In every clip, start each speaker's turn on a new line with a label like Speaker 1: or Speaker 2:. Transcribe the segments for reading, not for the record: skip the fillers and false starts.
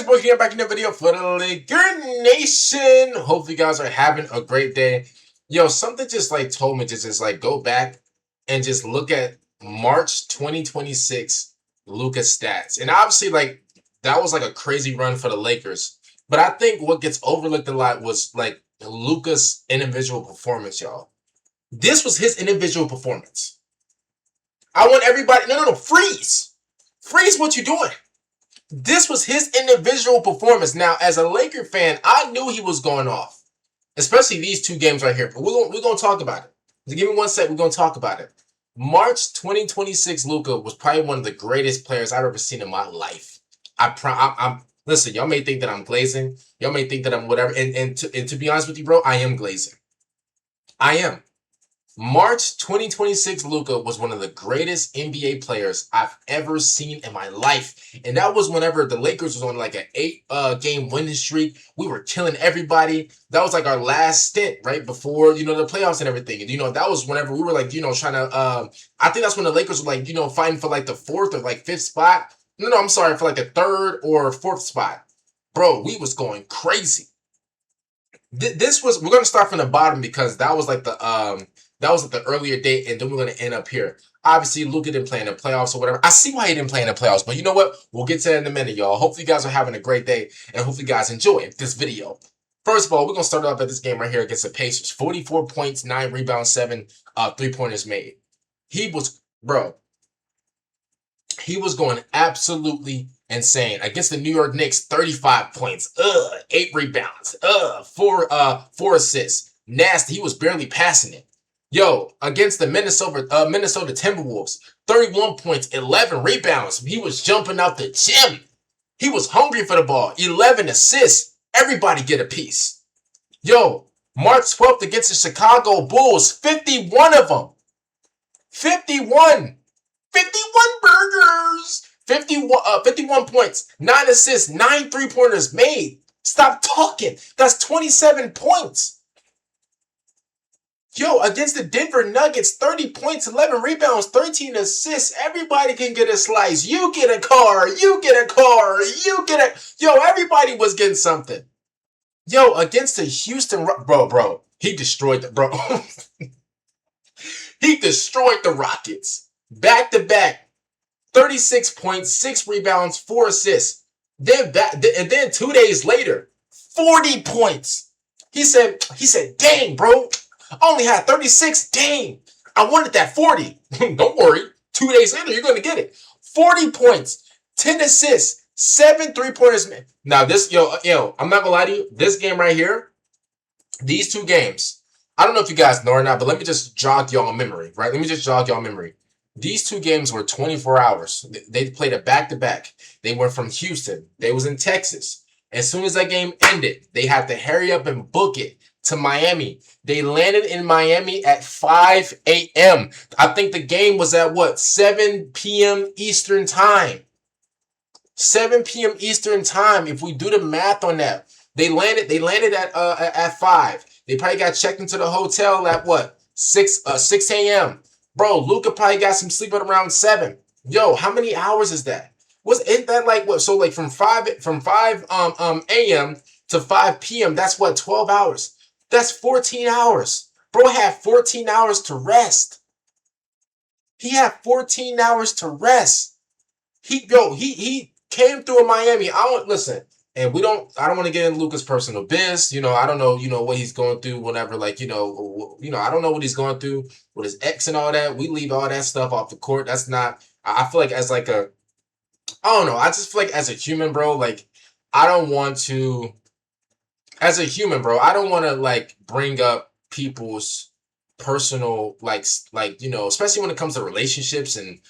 Speaker 1: guys, boy, here back in the video for the Laker Nation. Hopefully, you guys are having a great day. Yo, something just like told me to just like go back and just look at March 2026 Luka stats. And obviously, like that was like a crazy run for the Lakers. But I think what gets overlooked a lot was like Luka's individual performance, y'all. This was his individual performance. I want everybody, no, freeze. Freeze what you're doing. This was his individual performance. Now, as a Laker fan, I knew he was going off, especially these two games right here. But we're gonna talk about it. Just give me 1 sec. We're gonna talk about it. March 2026, Luka was probably one of the greatest players I've ever seen in my life. I'm listen. Y'all may think that I'm glazing. Y'all may think that I'm whatever. And to be honest with you, bro, I am glazing. I am. March 2026 Luka was one of the greatest NBA players I've ever seen in my life. And that was whenever the Lakers was on like an 8 game winning streak. We were killing everybody. That was like our last stint, right? Before, the playoffs and everything. And, that was whenever we were like, trying to, I think that's when the Lakers were like, fighting for like the 4th or like 5th spot. No, I'm sorry, for like the 3rd or 4th spot. Bro, we was going crazy. We're going to start from the bottom because that was like the earlier date, and then we're going to end up here. Obviously, Luka didn't play in the playoffs or whatever. I see why he didn't play in the playoffs, but you know what? We'll get to that in a minute, y'all. Hopefully, you guys are having a great day, and hopefully, you guys enjoy this video. First of all, we're going to start off at this game right here against the Pacers. 44 points, 9 rebounds, 7 3-pointers made. He was going absolutely insane. Against the New York Knicks, 35 points, 8 rebounds, 4 assists. Nasty. He was barely passing it. Yo, against the Minnesota Timberwolves, 31 points, 11 rebounds. He was jumping out the gym. He was hungry for the ball. 11 assists. Everybody get a piece. Yo, March 12th against the Chicago Bulls, 51 of them. 51 burgers. 51 points, 9 assists, 9 3-pointers made. Stop talking. That's 27 points. Yo, against the Denver Nuggets, 30 points, 11 rebounds, 13 assists. Everybody can get a slice. You get a car. You get a car. Yo, everybody was getting something. Yo, against the Houston... Bro, he destroyed the... He destroyed the Rockets. Back-to-back. 36 points, 6 rebounds, 4 assists. Then 2 days later, 40 points. He said, dang, bro. I only had 36. Dang. I wanted that 40. Don't worry. 2 days later, you're going to get it. 40 points, 10 assists, 7 3-pointers. Now, this, yo, I'm not going to lie to you. This game right here, these 2 games, I don't know if you guys know or not, but let me just jog y'all memory, right? Let me just jog y'all memory. These 2 games were 24 hours. They played a back-to-back. They were from Houston. They was in Texas. As soon as that game ended, they had to hurry up and book it to Miami. They landed in Miami at 5 a.m. I think the game was at 7 p.m. Eastern time. 7 p.m. Eastern time. If we do the math on that, they landed at 5. They probably got checked into the hotel at 6 a.m. Bro, Luka probably got some sleep at around 7. Yo, how many hours is that? Isn't that like what? So like from 5 a.m. to 5 p.m. That's 12 hours. That's 14 hours. Bro had 14 hours to rest. He had 14 hours to rest. He came through in Miami. Listen. And I don't want to get into Luka's personal biz. I don't know, what he's going through, whatever, I don't know what he's going through with his ex and all that. We leave all that stuff off the court. That's not, I feel like as I don't know. I just feel like as a human, bro, I don't want to, as a human, bro, I don't want to bring up people's personal, especially when it comes to relationships and,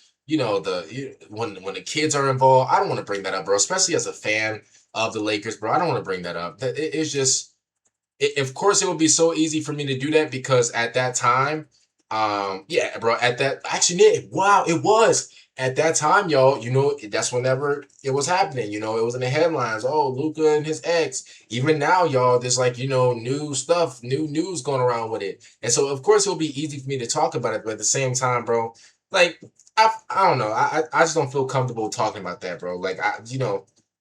Speaker 1: when the kids are involved. I don't want to bring that up, bro, especially as a fan of the Lakers, bro. I don't want to bring that up. It's just, of course, it would be so easy for me to do that because at that time, yeah, bro, it was. At that time, y'all, that's whenever it was happening. It was in the headlines. Oh, Luka and his ex. Even now, y'all, there's new stuff, new news going around with it. And so, of course, it will be easy for me to talk about it. But at the same time, bro, I don't know. I just don't feel comfortable talking about that, bro.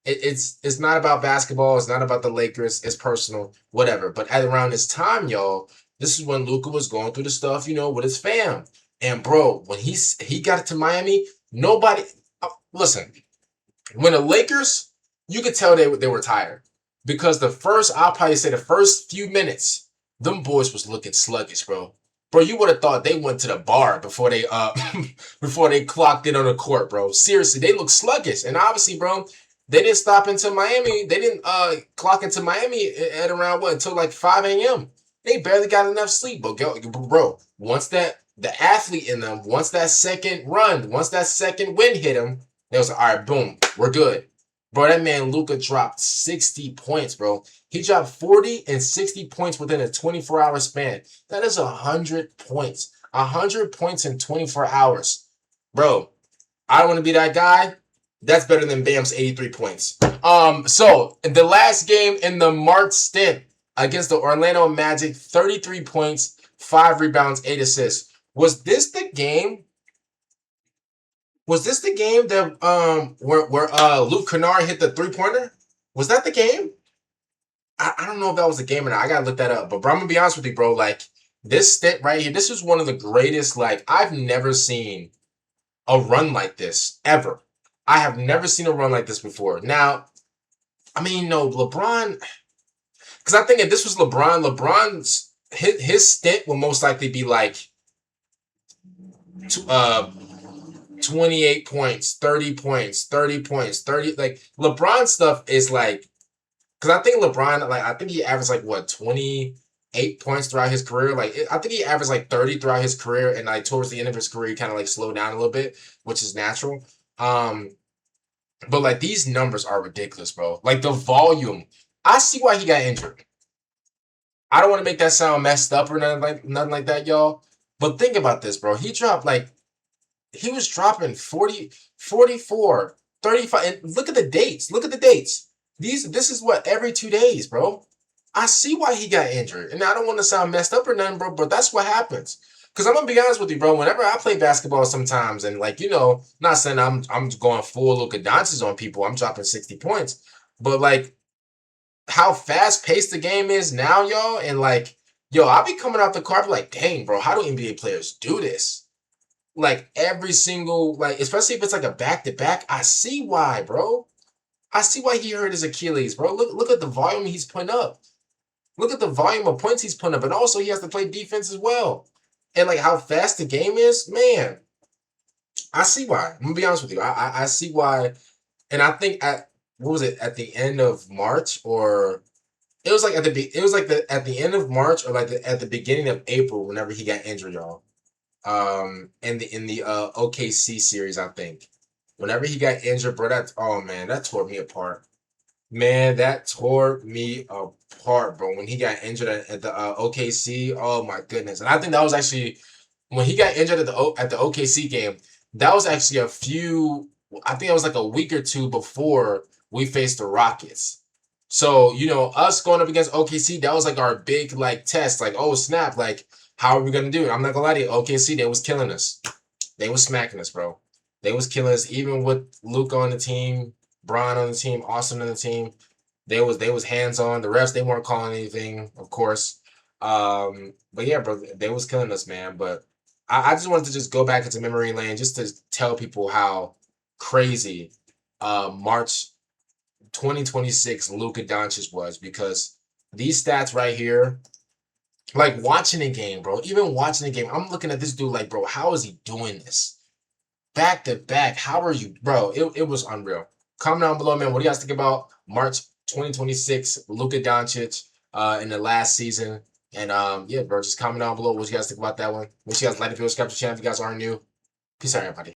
Speaker 1: It's not about basketball. It's not about the Lakers. It's personal, whatever. But at around this time, y'all, this is when Luka was going through the stuff, with his fam. And bro, when he got to Miami, nobody listen. When the Lakers, you could tell they were tired because I'll probably say the first few minutes, them boys was looking sluggish, bro. Bro, you would have thought they went to the bar before they before they clocked in on the court, bro. Seriously, they look sluggish, and obviously, bro, they didn't stop into Miami. They didn't clock into Miami at around what until like 5 a.m. They barely got enough sleep, but bro, once that the athlete in them, once that second run, once that second win hit them, they was like, all right, boom, we're good. Bro, that man Luka dropped 60 points, bro. He dropped 40 and 60 points within a 24-hour span. That is 100 points. 100 points in 24 hours. Bro, I don't want to be that guy. That's better than Bam's 83 points. So the last game in the March stint against the Orlando Magic, 33 points, 5 rebounds, 8 assists. Was this the game that where Luke Kennard hit the 3-pointer? Was that the game? I don't know if that was the game or not. I gotta look that up. But bro, I'm gonna be honest with you, bro. Like this stint right here, this is one of the greatest. Like I've never seen a run like this ever. I have never seen a run like this before. Now, I mean, no, LeBron, because I think if this was LeBron's his stint will most likely be like uh 28 points, 30 points, 30 points, 30. Like LeBron stuff is like, because I think LeBron, like, I think he averaged like what, 28 points throughout his career. Like, I think he averaged like 30 throughout his career. And like towards the end of his career, he kind of like slowed down a little bit, which is natural. But like these numbers are ridiculous, bro. Like the volume. I see why he got injured. I don't want to make that sound messed up or nothing like that, y'all. But think about this, bro. He was dropping 40, 44, 35. And look at the dates. Look at the dates. This is what, every 2 days, bro. I see why he got injured. And I don't want to sound messed up or nothing, bro, but that's what happens. Because I'm gonna be honest with you, bro. Whenever I play basketball sometimes, and like, not saying I'm going full Luka Doncic on people, I'm dropping 60 points. But like how fast paced the game is now, y'all, and like, yo, I'll be coming off the court like, dang, bro, how do NBA players do this? Like every single, like, especially if it's like a back-to-back, I see why, bro. I see why he hurt his Achilles, bro. Look at the volume he's putting up. Look at the volume of points he's putting up. And also he has to play defense as well. And like how fast the game is, man. I see why. I'm gonna be honest with you. I see why. And I think what was it, at the end of March, or it was like at the end of March, or like at the beginning of April whenever he got injured, y'all. In the OKC series, I think. Whenever he got injured, bro, oh man, that tore me apart. Man, that tore me apart, bro. When he got injured at the OKC, oh my goodness. And I think that was actually when he got injured at the OKC game. That was actually I think it was like a week or two before we faced the Rockets. So, us going up against OKC, that was like our big like test. Like, oh snap, like how are we gonna do it? I'm not gonna lie to you, OKC, they was killing us. They was smacking us, bro. They was killing us, even with Luka on the team, Bron on the team, Austin on the team. They was hands on. The refs, they weren't calling anything, of course. But yeah, bro, they was killing us, man. But I just wanted to just go back into memory lane just to tell people how crazy March 2026 Luka Doncic was, because these stats right here, like watching the game, bro, even watching the game, I'm looking at this dude like, bro, how is he doing this? Back to back. How are you, bro? It was unreal. Comment down below, man. What do you guys think about March 2026 Luka Doncic in the last season? And yeah, bro, just comment down below what you guys think about that one. Make sure you guys like the video, subscribe to the channel if you guys aren't new. Peace out, everybody.